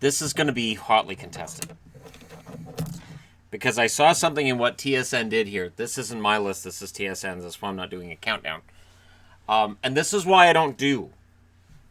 this is going to be hotly contested. Because I saw something in what TSN did here. This isn't my list, this is TSN's. That's why I'm not doing a countdown. And this is why I don't do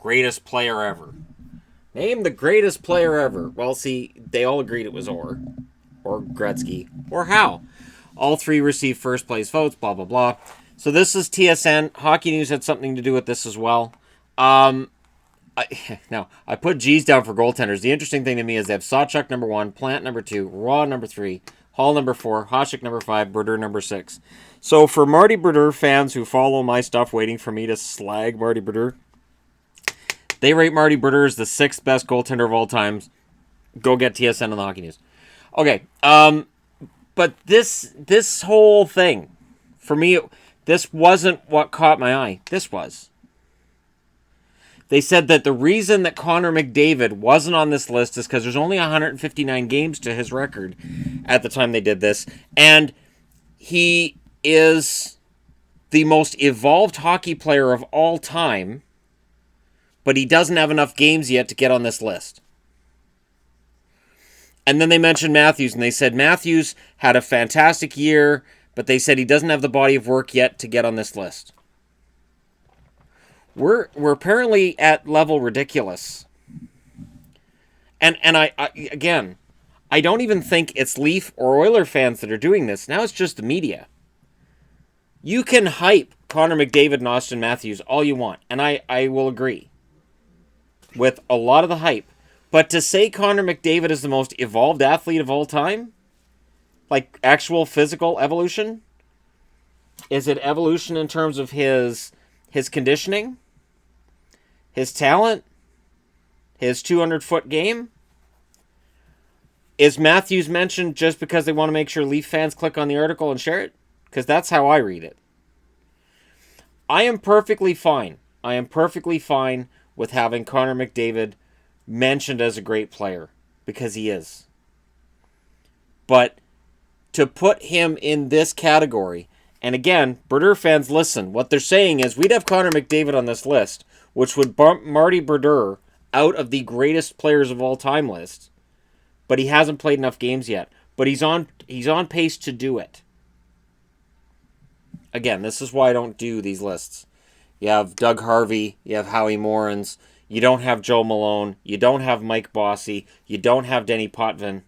greatest player ever. Name the greatest player ever. Well, see, they all agreed it was or Gretzky, or Howe. All three received first place votes, blah, blah, blah. So this is TSN. Hockey News had something to do with this as well. I put G's down for goaltenders. The interesting thing to me is they have Sawchuk number 1, Plant number 2, Raw number 3, Hall number 4, Hasek number 5, Brodeur number 6. So for Marty Brodeur fans who follow my stuff waiting for me to slag Marty Brodeur, they rate Marty Brodeur as the 6th best goaltender of all time. Go get TSN on the Hockey News. Okay, but this whole thing, for me, this wasn't what caught my eye. This was. They said that the reason that Connor McDavid wasn't on this list is because there's only 159 games to his record at the time they did this. And he is the most evolved hockey player of all time, but he doesn't have enough games yet to get on this list. And then they mentioned Matthews, and they said Matthews had a fantastic year, but they said he doesn't have the body of work yet to get on this list. We're apparently at level ridiculous. And I don't even think it's Leaf or Oiler fans that are doing this. Now it's just the media. You can hype Connor McDavid and Austin Matthews all you want, and I will agree with a lot of the hype. But to say Connor McDavid is the most evolved athlete of all time, like actual physical evolution, is it evolution in terms of his conditioning, his talent, his 200-foot game? Is Matthews mentioned just because they want to make sure Leaf fans click on the article and share it? Because that's how I read it. I am perfectly fine. With having Connor McDavid mentioned as a great player, because he is. But to put him in this category, and again, Brodeur fans, listen, what they're saying is we'd have Connor McDavid on this list, which would bump Marty Brodeur out of the greatest players of all time list, but he hasn't played enough games yet. But he's on pace to do it. Again, this is why I don't do these lists. You have Doug Harvey, you have Howie Morans, you don't have Joe Malone, you don't have Mike Bossy, you don't have Denny Potvin.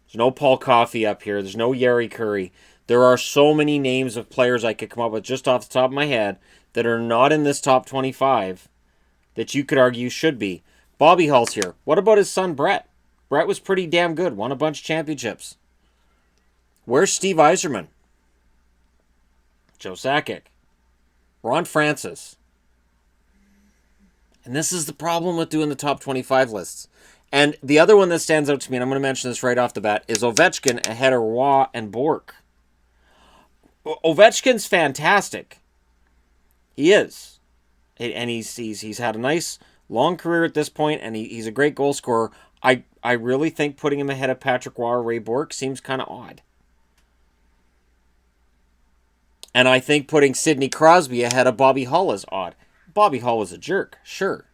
There's no Paul Coffey up here, there's no Yari Curry. There are so many names of players I could come up with just off the top of my head that are not in this top 25 that you could argue should be. Bobby Hull's here. What about his son Brett? Brett was pretty damn good, won a bunch of championships. Where's Steve Yzerman? Joe Sakic. Ron Francis. And this is the problem with doing the top 25 lists. And the other one that stands out to me, and I'm going to mention this right off the bat, is Ovechkin ahead of Roy and Bourque. Ovechkin's fantastic. He is. And he's had a nice long career at this point, and he's a great goal scorer. I really think putting him ahead of Patrick Roy or Ray Bourque seems kind of odd. And I think putting Sidney Crosby ahead of Bobby Hull is odd. Bobby Hull was a jerk, sure.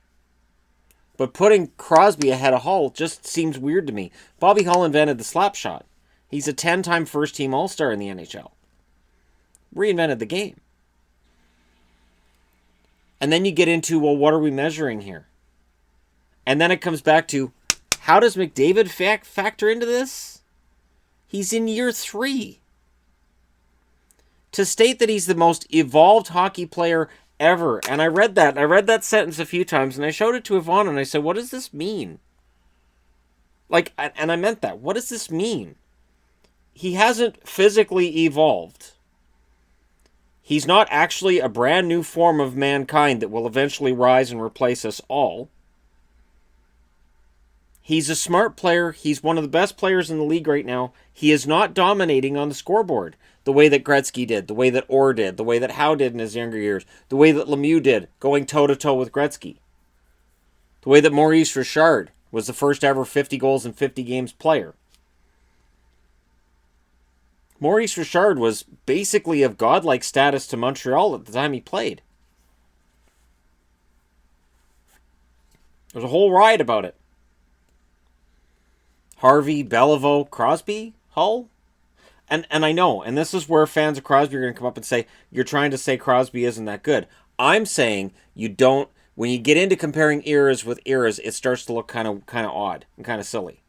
But putting Crosby ahead of Hull just seems weird to me. Bobby Hull invented the slap shot. He's a 10-time first-team All-Star in the NHL. Reinvented the game. And then you get into, well, what are we measuring here? And then it comes back to, how does McDavid factor into this? He's in year 3. To state that he's the most evolved hockey player ever, and I read that sentence a few times, and I showed it to Yvonne, and I said, what does this mean? And I meant that. What does this mean? He hasn't physically evolved. He's not actually a brand new form of mankind that will eventually rise and replace us all. He's a smart player. He's one of the best players in the league right now. He is not dominating on the scoreboard the way that Gretzky did, the way that Orr did, the way that Howe did in his younger years, the way that Lemieux did, going toe-to-toe with Gretzky, the way that Maurice Richard was the first ever 50 goals in 50 games player. Maurice Richard was basically of godlike status to Montreal at the time he played. There's a whole riot about it. Harvey, Beliveau, Crosby, Hull. And I know, and this is where fans of Crosby are going to come up and say, you're trying to say Crosby isn't that good. I'm saying you don't, when you get into comparing eras with eras, it starts to look kind of odd and kind of silly.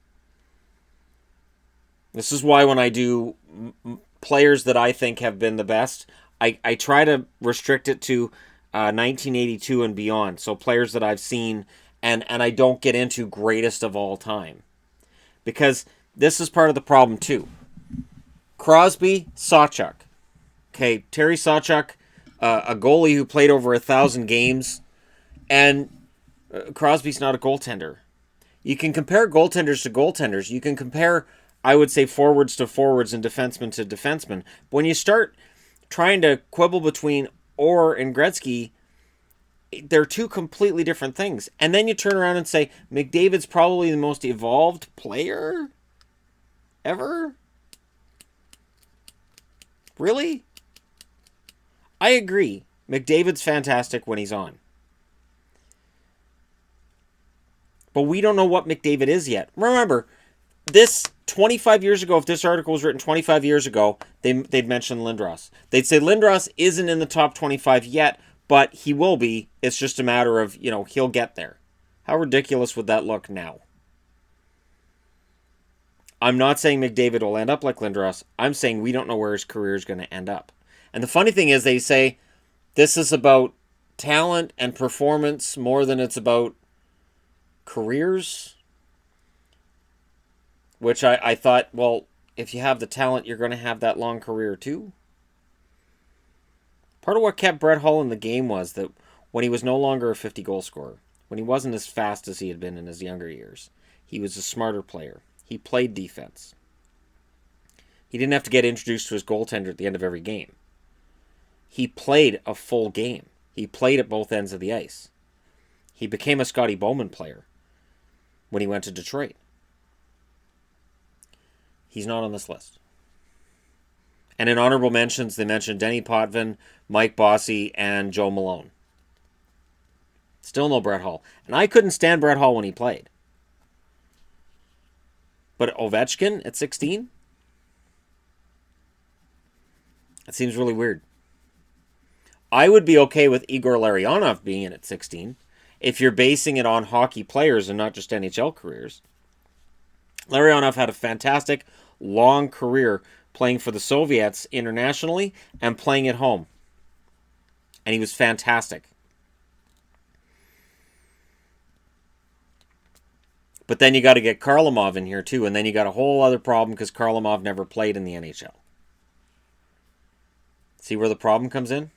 This is why when I do players that I think have been the best, I try to restrict it to 1982 and beyond. So players that I've seen, and I don't get into greatest of all time. Because this is part of the problem too. Crosby, Sawchuk. Okay, Terry Sawchuk, a goalie who played over 1,000 games, and Crosby's not a goaltender. You can compare goaltenders to goaltenders. You can compare, I would say, forwards to forwards and defensemen to defensemen. But when you start trying to quibble between Orr and Gretzky, they're two completely different things. And then you turn around and say, McDavid's probably the most evolved player ever? Really? I agree. McDavid's fantastic when he's on. But we don't know what McDavid is yet. Remember, this 25 years ago, if this article was written 25 years ago, they'd mention Lindros. They'd say Lindros isn't in the top 25 yet, but he will be. It's just a matter of, he'll get there. How ridiculous would that look now? I'm not saying McDavid will end up like Lindros. I'm saying we don't know where his career is going to end up. And the funny thing is they say this is about talent and performance more than it's about careers. Which I thought, well, if you have the talent, you're going to have that long career too. Part of what kept Brett Hull in the game was that when he was no longer a 50-goal scorer, when he wasn't as fast as he had been in his younger years, he was a smarter player. He played defense. He didn't have to get introduced to his goaltender at the end of every game. He played a full game. He played at both ends of the ice. He became a Scotty Bowman player when he went to Detroit. He's not on this list. And in honorable mentions, they mentioned Denny Potvin, Mike Bossy, and Joe Malone. Still no Brett Hull. And I couldn't stand Brett Hull when he played. But Ovechkin at 16? That seems really weird. I would be okay with Igor Larionov being in at 16 if you're basing it on hockey players and not just NHL careers. Larionov had a fantastic long career playing for the Soviets internationally and playing at home. And he was fantastic. But then you got to get Kharlamov in here too, and then you got a whole other problem because Kharlamov never played in the NHL. See where the problem comes in?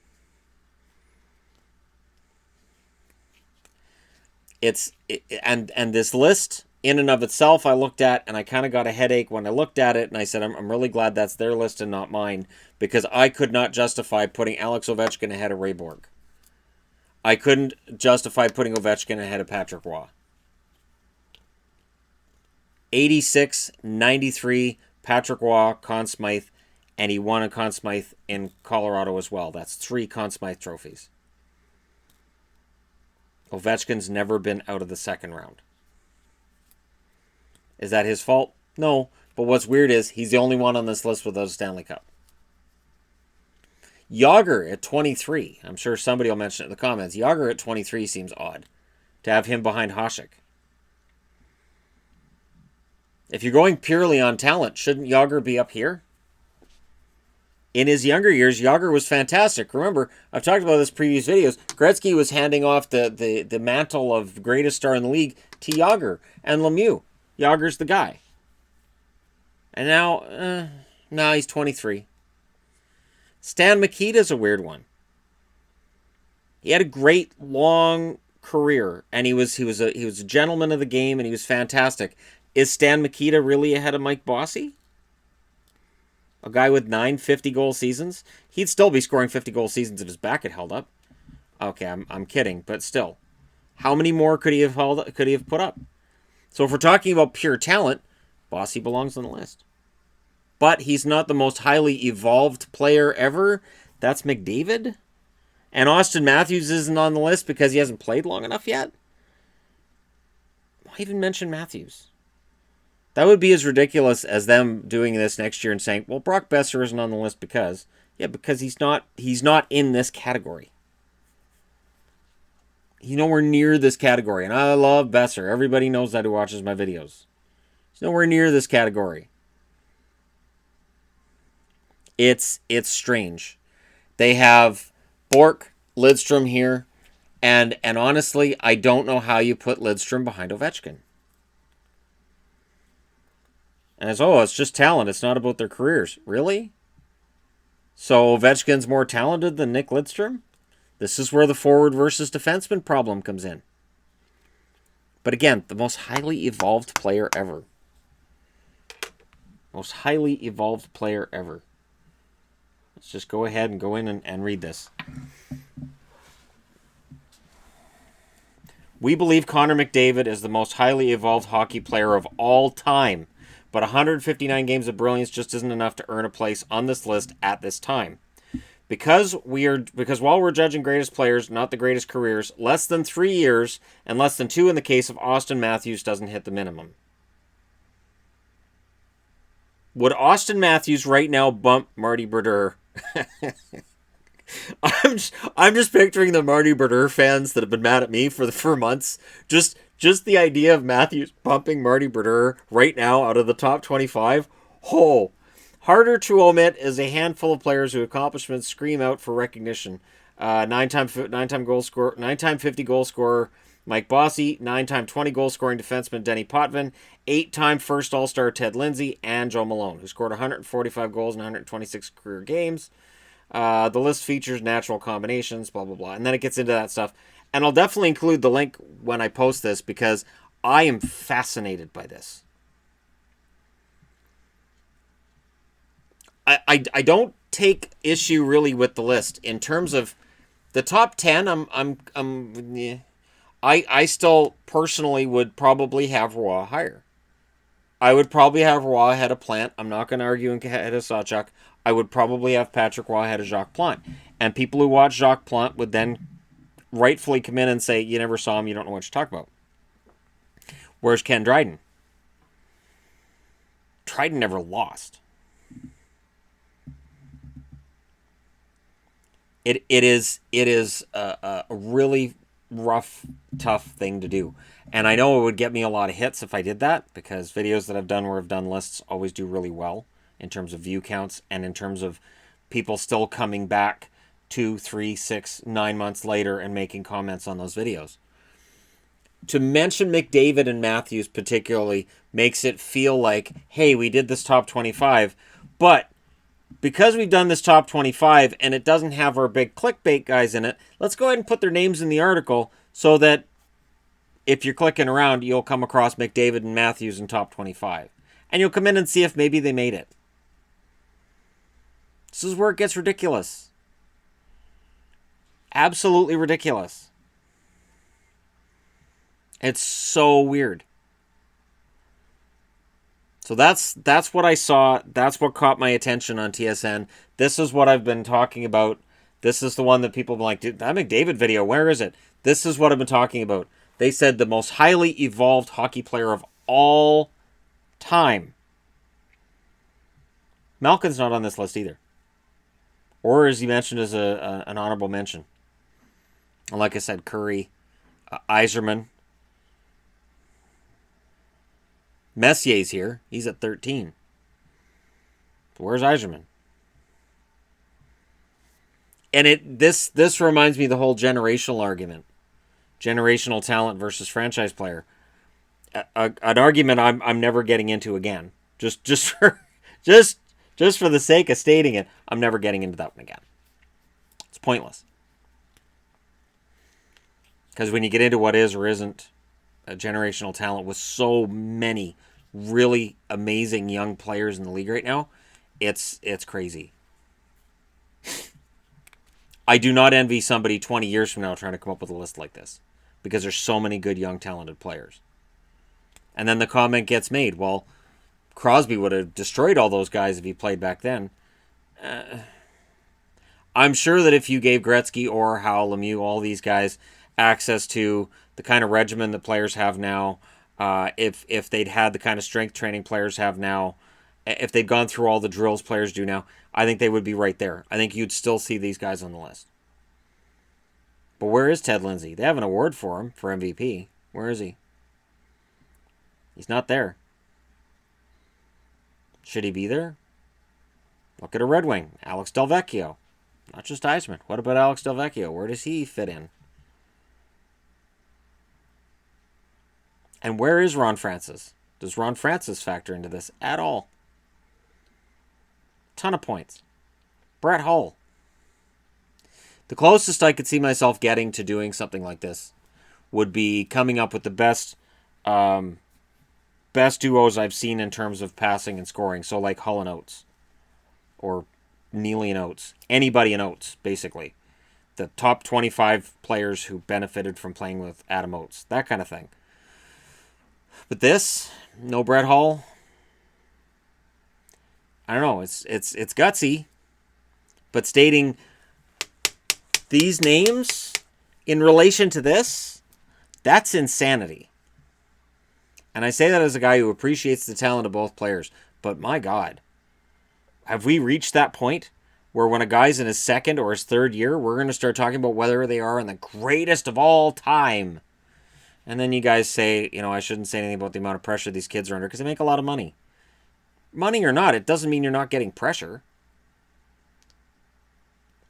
And this list in and of itself I looked at, and I kind of got a headache when I looked at it, and I said I'm really glad that's their list and not mine, because I could not justify putting Alex Ovechkin ahead of Ray Borg. I couldn't justify putting Ovechkin ahead of Patrick Roy. 86, 93, Patrick Roy, Conn Smythe, and he won a Conn Smythe in Colorado as well. That's 3 Conn Smythe trophies. Ovechkin's never been out of the second round. Is that his fault? No. But what's weird is he's the only one on this list without a Stanley Cup. Jágr at 23. I'm sure somebody will mention it in the comments. Jágr at 23 seems odd. To have him behind Hasek. If you're going purely on talent, shouldn't Jágr be up here? In his younger years, Jágr was fantastic. Remember, I've talked about this in previous videos. Gretzky was handing off the mantle of greatest star in the league to Jágr and Lemieux. Jágr's the guy. And now he's 23. Stan Mikita's a weird one. He had a great long career, and he was a gentleman of the game, and he was fantastic. Is Stan Mikita really ahead of Mike Bossy? A guy with 9 50-goal seasons? He'd still be scoring 50-goal seasons if his back had held up. Okay, I'm kidding, but still. How many more could he have put up? So if we're talking about pure talent, Bossy belongs on the list. But he's not the most highly evolved player ever. That's McDavid. And Austin Matthews isn't on the list because he hasn't played long enough yet. Why even mention Matthews? That would be as ridiculous as them doing this next year and saying, well, Brock Besser isn't on the list because... Yeah, because he's not in this category. He's nowhere near this category. And I love Besser. Everybody knows that who watches my videos. He's nowhere near this category. It's strange. They have Bork, Lidstrom here, and honestly, I don't know how you put Lidstrom behind Ovechkin. And it's just talent. It's not about their careers. Really? So Ovechkin's more talented than Nick Lidstrom? This is where the forward versus defenseman problem comes in. But again, the most highly evolved player ever. Most highly evolved player ever. Let's just go ahead and go in and read this. We believe Connor McDavid is the most highly evolved hockey player of all time. But 159 games of brilliance just isn't enough to earn a place on this list at this time. Because while we're judging greatest players, not the greatest careers, less than 3 years and less than 2 in the case of Austin Matthews doesn't hit the minimum. Would Austin Matthews right now bump Marty Brodeur? I'm just picturing the Marty Brodeur fans that have been mad at me for months. Just the idea of Matthews bumping Marty Brodeur right now out of the top 25. Oh, harder to omit is a handful of players whose accomplishments scream out for recognition. Nine-time 50 goal scorer Mike Bossy, 9-time 20 goal scoring defenseman Denny Potvin, 8-time first All-Star Ted Lindsay, and Joe Malone, who scored 145 goals in 126 career games. The list features natural combinations, blah, blah, blah. And then it gets into that stuff. And I'll definitely include the link when I post this because I am fascinated by this. I don't take issue really with the list. In terms of the top 10, I still personally would probably have Roy higher. I would probably have Roy ahead of Plant. I'm not going to argue ahead of Sawchuk. I would probably have Patrick Roy ahead of Jacques Plante. And people who watch Jacques Plante would then rightfully come in and say, you never saw him, you don't know what you're talking about. Where's Ken Dryden? Dryden never lost. It is a really rough, tough thing to do. And I know it would get me a lot of hits if I did that, because videos that I've done where I've done lists always do really well in terms of view counts and in terms of people still coming back 2, 3, 6, 9 months later and making comments on those videos. To mention McDavid and Matthews particularly makes it feel like, hey, we did this top 25, but because we've done this top 25 and it doesn't have our big clickbait guys in it, let's go ahead and put their names in the article so that if you're clicking around, you'll come across McDavid and Matthews in top 25. And you'll come in and see if maybe they made it. This is where it gets ridiculous. Absolutely ridiculous. It's so weird. So that's what I saw. That's what caught my attention on TSN. This is what I've been talking about. This is the one that people have been like, dude, that McDavid video, where is it? This is what I've been talking about. They said the most highly evolved hockey player of all time. Malkin's not on this list either. Or is he mentioned as an honorable mention? And like I said, Curry, Yzerman. Messier's here. He's at 13. But where's Yzerman? And this reminds me of the whole generational argument. Generational talent versus franchise player. An argument I'm never getting into again. Just for the sake of stating it, I'm never getting into that one again. It's pointless. Because when you get into what is or isn't a generational talent with so many really amazing young players in the league right now, it's crazy. I do not envy somebody 20 years from now trying to come up with a list like this, because there's so many good young talented players. And then the comment gets made, well, Crosby would have destroyed all those guys if he played back then. I'm sure that if you gave Gretzky or Hal Lemieux, all these guys, access to the kind of regimen that players have now, If they'd had the kind of strength training players have now, if they'd gone through all the drills players do now, I think they would be right there. I think you'd still see these guys on the list. But where is Ted Lindsay? They have an award for him for MVP. Where is he? He's not there. Should he be there? Look at a Red Wing. Alex Delvecchio. Not just Eisman. What about Alex Delvecchio? Where does he fit in? And where is Ron Francis? Does Ron Francis factor into this at all? Ton of points. Brett Hull. The closest I could see myself getting to doing something like this would be coming up with the best duos I've seen in terms of passing and scoring. So like Hull and Oates. Or Neely and Oates. Anybody in Oates, basically. The top 25 players who benefited from playing with Adam Oates. That kind of thing. But this, no Brett Hull. I don't know. It's gutsy. But stating these names in relation to this, that's insanity. And I say that as a guy who appreciates the talent of both players. But my God, have we reached that point where when a guy's in his second or his third year, we're going to start talking about whether they are in the greatest of all time? And then you guys say, I shouldn't say anything about the amount of pressure these kids are under because they make a lot of money. Money or not, it doesn't mean you're not getting pressure.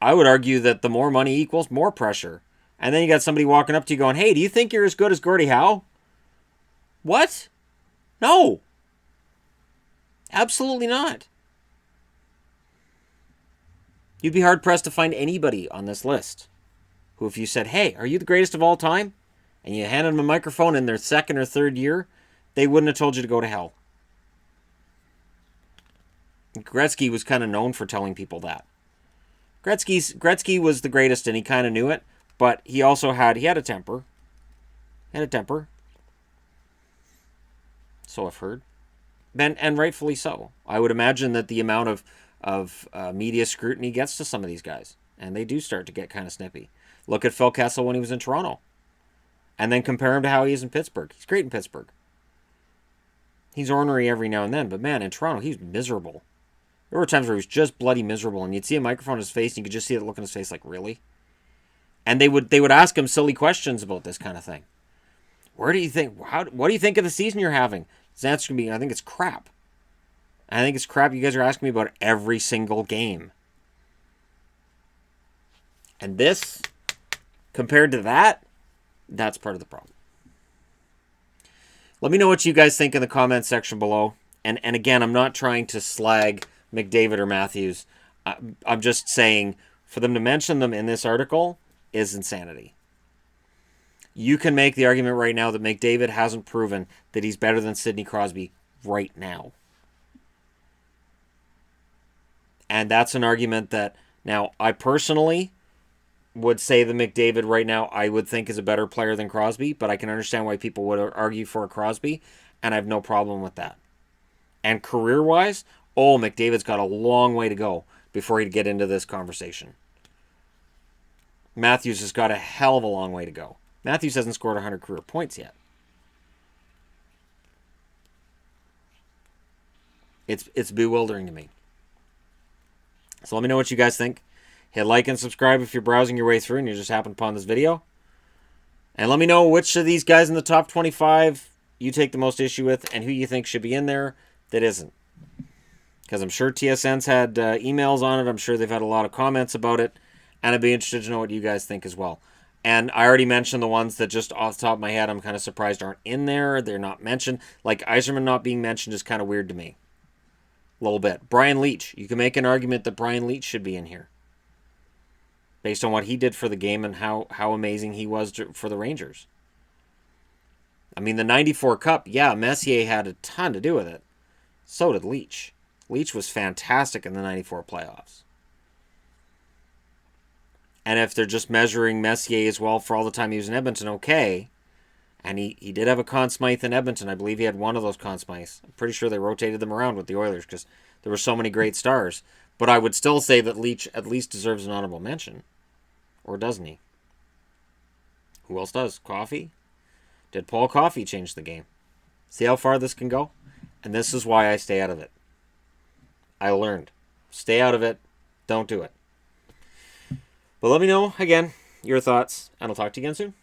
I would argue that the more money equals more pressure. And then you got somebody walking up to you going, hey, do you think you're as good as Gordie Howe? What? No. Absolutely not. You'd be hard-pressed to find anybody on this list who, if you said, hey, are you the greatest of all time? And you handed them a microphone in their second or third year, they wouldn't have told you to go to hell. Gretzky was kind of known for telling people that. Gretzky was the greatest and he kind of knew it, but he also had a temper. So I've heard. And rightfully so. I would imagine that the amount of media scrutiny gets to some of these guys. And they do start to get kind of snippy. Look at Phil Kessel when he was in Toronto. And then compare him to how he is in Pittsburgh. He's great in Pittsburgh. He's ornery every now and then. But man, in Toronto, he's miserable. There were times where he was just bloody miserable. And you'd see a microphone in his face and you could just see that look in his face like, really? And they would ask him silly questions about this kind of thing. What do you think of the season you're having? His answer can be, I think it's crap. I think it's crap you guys are asking me about every single game. And this, compared to that, that's part of the problem. Let me know what you guys think in the comments section below. And again, I'm not trying to slag McDavid or Matthews. I'm just saying, for them to mention them in this article is insanity. You can make the argument right now that McDavid hasn't proven that he's better than Sidney Crosby right now. And that's an argument that, now, I personally would say that McDavid right now I would think is a better player than Crosby, but I can understand why people would argue for Crosby, and I have no problem with that. And career-wise, McDavid's got a long way to go before he'd get into this conversation. Matthews has got a hell of a long way to go. Matthews hasn't scored 100 career points yet. It's bewildering to me. So let me know what you guys think. Hit like and subscribe if you're browsing your way through and you just happened upon this video. And let me know which of these guys in the top 25 you take the most issue with and who you think should be in there that isn't. Because I'm sure TSN's had emails on it. I'm sure they've had a lot of comments about it. And I'd be interested to know what you guys think as well. And I already mentioned the ones that just off the top of my head I'm kind of surprised aren't in there. They're not mentioned. Like Yzerman not being mentioned is kind of weird to me. A little bit. Brian Leetch. You can make an argument that Brian Leetch should be in here. Based on what he did for the game and how amazing he was for the Rangers. I mean, the 94 Cup, yeah, Messier had a ton to do with it. So did Leetch. Leetch was fantastic in the 94 playoffs. And if they're just measuring Messier as well for all the time he was in Edmonton, okay. And he did have a Conn Smythe in Edmonton. I believe he had one of those Conn Smythes. I'm pretty sure they rotated them around with the Oilers because there were so many great stars. But I would still say that Leetch at least deserves an honorable mention. Or doesn't he? Who else does? Coffey? Did Paul Coffey change the game? See how far this can go? And this is why I stay out of it. I learned. Stay out of it. Don't do it. But let me know, again, your thoughts, and I'll talk to you again soon.